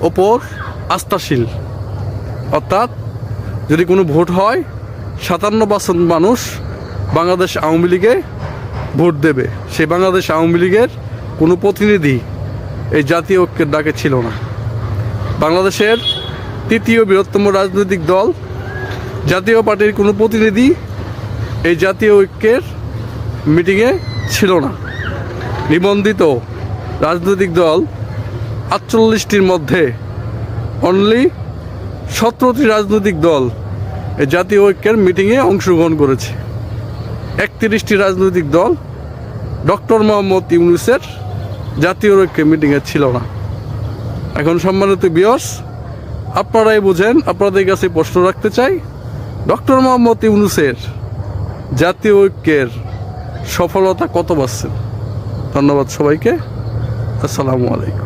ওপর আস্থাশীল, অর্থাৎ যদি কোনো ভোট হয় 57% মানুষ বাংলাদেশ আওয়ামী লীগে ভোট দেবে। সেই বাংলাদেশ আওয়ামী লীগের কোনো প্রতিনিধি এই জাতীয় ঐক্যের ডাকে ছিল না। বাংলাদেশের তৃতীয় বৃহত্তম রাজনৈতিক দল জাতীয় পার্টির কোনো প্রতিনিধি এই জাতীয় ঐক্যের মিটিংয়ে ছিল না। নিবন্ধিত রাজনৈতিক দল 48টির মধ্যে অনলি 17টি রাজনৈতিক দল এই জাতীয় ঐক্যের মিটিংয়ে অংশগ্রহণ করেছে। 31টি রাজনৈতিক দল ডক্টর মোহাম্মদ ইউনূসের জাতীয় ঐক্যের মিটিংয়ে ছিল না। এখন সম্মানিত ভিউয়ার্স, আপনারাই বোঝেন, আপনাদের কাছে প্রশ্ন রাখতে চাই, ডক্টর মোহাম্মদ ইউনূসের জাতীয় ঐক্যের সফলতা কত পাচ্ছেন? ধন্যবাদ সবাইকে। আসসালামু আলাইকুম।